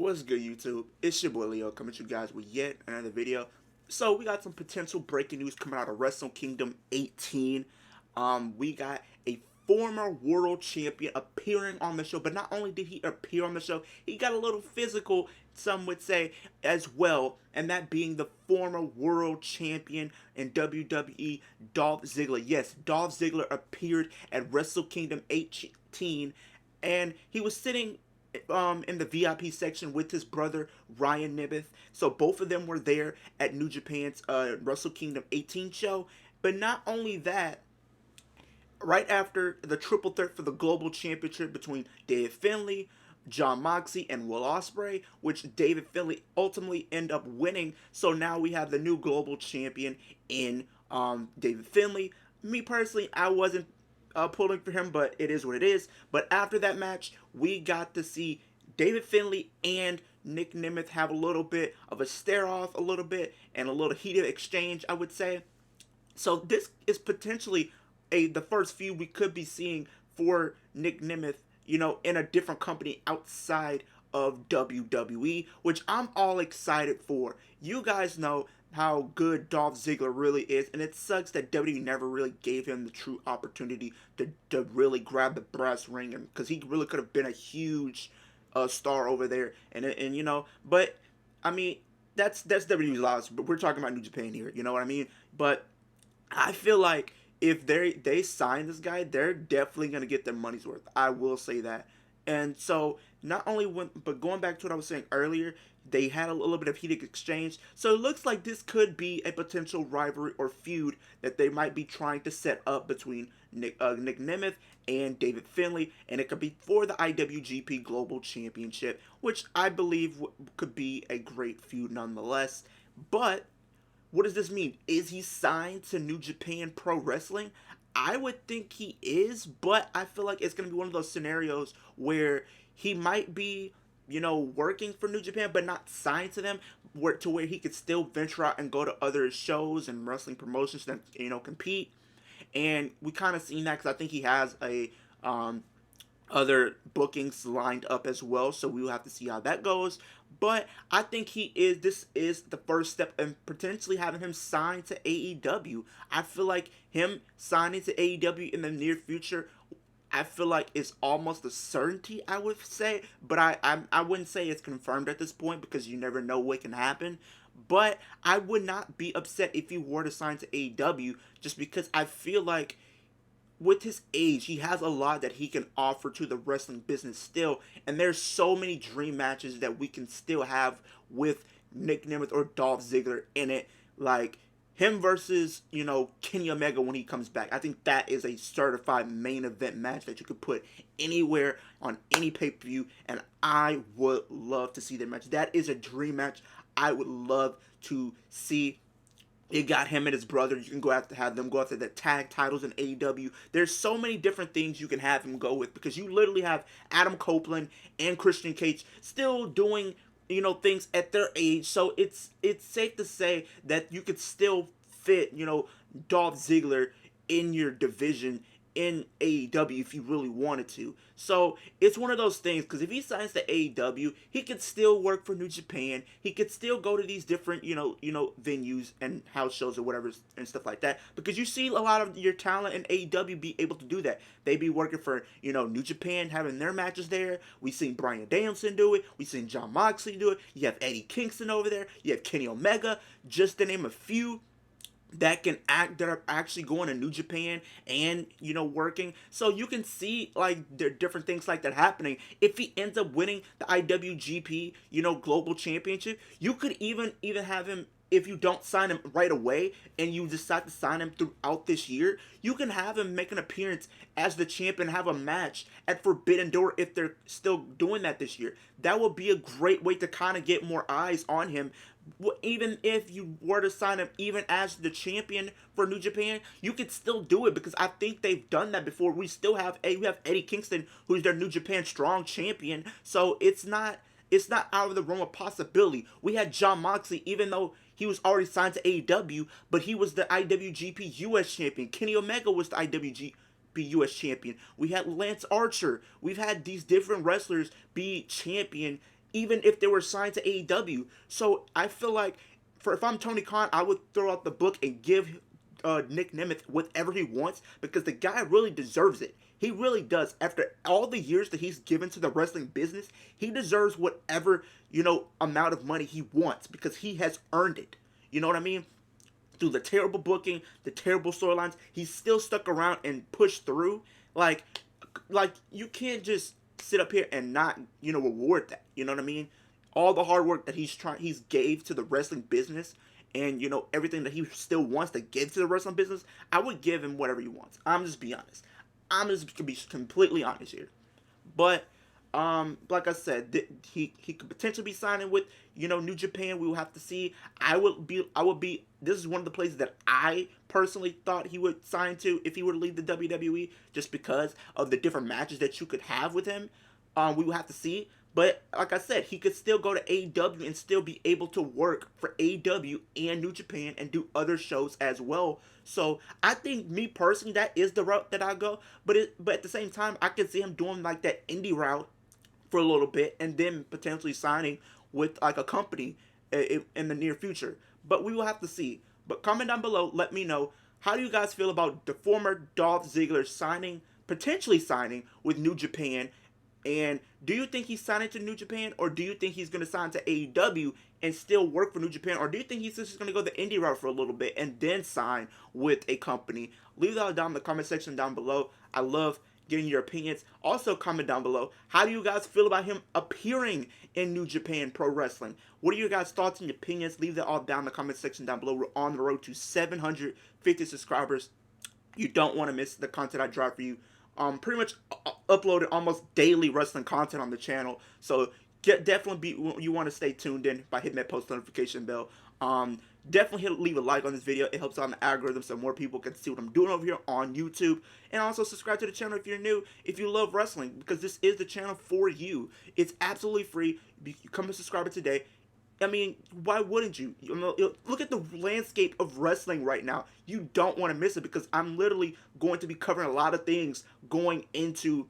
What's good, YouTube? It's your boy Leo coming to you guys with yet another video. So we got some potential breaking news coming out of Wrestlekingdom 18. We got a former world champion appearing on the show, but not only did he appear on the show, he got a little physical, some would say, as well, and that being the former world champion in WWE, Dolph Ziggler. Yes, Dolph Ziggler appeared at Wrestlekingdom 18, and he was sitting in the VIP section with his brother Ryan Njpw. So both of them were there at New Japan's Wrestlekingdom 18 show. But not only that, right after the triple threat for the global championship between David Finlay, Jon Moxley, and Will Ospreay, which David Finlay ultimately ended up winning. So now we have the new global champion in David Finlay. Me personally, I wasn't pulling for him, but it is what it is. But after that match, we got to see David Finlay and Njpw have a little bit of a stare off, a little bit, and a little heated exchange, I would say. So this is potentially the first feud we could be seeing for Njpw, in a different company outside of WWE, which I'm all excited for. You guys know how good Dolph Ziggler really is, and it sucks that WWE never really gave him the true opportunity to really grab the brass ring, because he really could have been a huge star over there, but I mean that's WWE's loss. But we're talking about New Japan here, you know what I mean? But I feel like if they sign this guy, they're definitely gonna get their money's worth. I will say that. And so not only but going back to what I was saying earlier, they had a little bit of heated exchange. So it looks like this could be a potential rivalry or feud that they might be trying to set up between Njpw and David Finlay, and it could be for the IWGP Global Championship, which I believe could be a great feud nonetheless. But what does this mean? Is he signed to New Japan Pro Wrestling? I would think he is, but I feel like it's going to be one of those scenarios where he might be, working for New Japan, but not signed to them, to where he could still venture out and go to other shows and wrestling promotions and, compete. And we kind of seen that because I think he has other bookings lined up as well, so we will have to see how that goes. But I think this is the first step in potentially having him signed to AEW. I feel like him signing to AEW in the near future, I feel like it's almost a certainty, I would say. But I wouldn't say it's confirmed at this point, because you never know what can happen. But I would not be upset if he were to sign to AEW, just because I feel like with his age, he has a lot that he can offer to the wrestling business still, and there's so many dream matches that we can still have with Nick Nemeth or Dolph Ziggler in it, like him versus, Kenny Omega when he comes back. I think that is a certified main event match that you could put anywhere on any pay-per-view, and I would love to see that match. That is a dream match I would love to see. It got him and his brother. You can have them go after the tag titles in AEW. There's so many different things you can have him go with, because you literally have Adam Copeland and Christian Cage still doing, things at their age. So it's safe to say that you could still fit, Dolph Ziggler in your division in AEW if you really wanted to. So it's one of those things, because if he signs to AEW, he could still work for New Japan. He could still go to these different, venues and house shows or whatever and stuff like that, because you see a lot of your talent in AEW be able to do that. They be working for, New Japan, having their matches there. We've seen Bryan Danielson do it. We've seen Jon Moxley do it. You have Eddie Kingston over there. You have Kenny Omega, just to name a few that are actually going to New Japan and working. So you can see like there are different things like that happening. If he ends up winning the IWGP Global Championship, you could even have him, if you don't sign him right away and you decide to sign him throughout this year, you can have him make an appearance as the champion, have a match at Forbidden Door if they're still doing that this year. That would be a great way to kind of get more eyes on him. Even if you were to sign him even as the champion for New Japan, you could still do it, because I think they've done that before. We have Eddie Kingston, who's their New Japan Strong champion, so it's not out of the realm of possibility. We had Jon Moxley, even though he was already signed to AEW, but he was the IWGP US champion. Kenny Omega was the IWGP US champion. We had Lance Archer. We've had these different wrestlers be champion even if they were signed to AEW. So I feel like, if I'm Tony Khan, I would throw out the book and give Nick Nemeth whatever he wants, because the guy really deserves it. He really does. After all the years that he's given to the wrestling business, he deserves whatever, amount of money he wants, because he has earned it. You know what I mean? Through the terrible booking, the terrible storylines, he's still stuck around and pushed through. Like you can't just sit up here and not, reward that. You know what I mean? All the hard work that he's gave to the wrestling business, and everything that he still wants to give to the wrestling business, I would give him whatever he wants. I'm just be honest. I'm just gonna be completely honest here. But like I said, he could potentially be signing with New Japan. We will have to see. I would be. This is one of the places that I personally thought he would sign to if he were to leave the WWE, just because of the different matches that you could have with him. We will have to see. But like I said, he could still go to AEW and still be able to work for AEW and New Japan and do other shows as well. So I think, me personally, that is the route that I go. But at the same time, I can see him doing like that indie route for a little bit, and then potentially signing with like a company in the near future. But we will have to see. But comment down below, let me know, how do you guys feel about the former Dolph Ziggler potentially signing with New Japan? And do you think he's signing to New Japan, or do you think he's going to sign to AEW and still work for New Japan? Or do you think he's just going to go the indie route for a little bit and then sign with a company? Leave that down in the comment section down below. I love getting your opinions. Also, comment down below, how do you guys feel about him appearing in New Japan Pro Wrestling? What are your guys' thoughts and opinions? Leave that all down in the comment section down below. We're on the road to 750 subscribers. You don't want to miss the content I drop for you. Pretty much uploaded almost daily wrestling content on the channel. So you want to stay tuned in by hitting that post notification bell. Definitely leave a like on this video. It helps out on the algorithm so more people can see what I'm doing over here on YouTube. And also subscribe to the channel if you're new, if you love wrestling, because this is the channel for you. It's absolutely free. You come and subscribe today. I mean, why wouldn't you? Look at the landscape of wrestling right now. You don't want to miss it, because I'm literally going to be covering a lot of things going into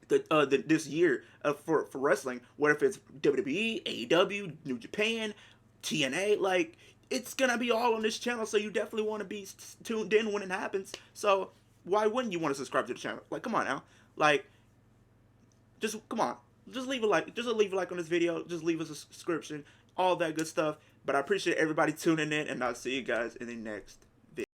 this year for wrestling. Whether if it's WWE, AEW, New Japan, TNA, like, it's gonna be all on this channel. So you definitely want to be tuned in when it happens. So why wouldn't you want to subscribe to the channel? Like, come on now, like, come on. Just leave a like. Just leave a like on this video. Just leave us a subscription. All that good stuff. But I appreciate everybody tuning in, and I'll see you guys in the next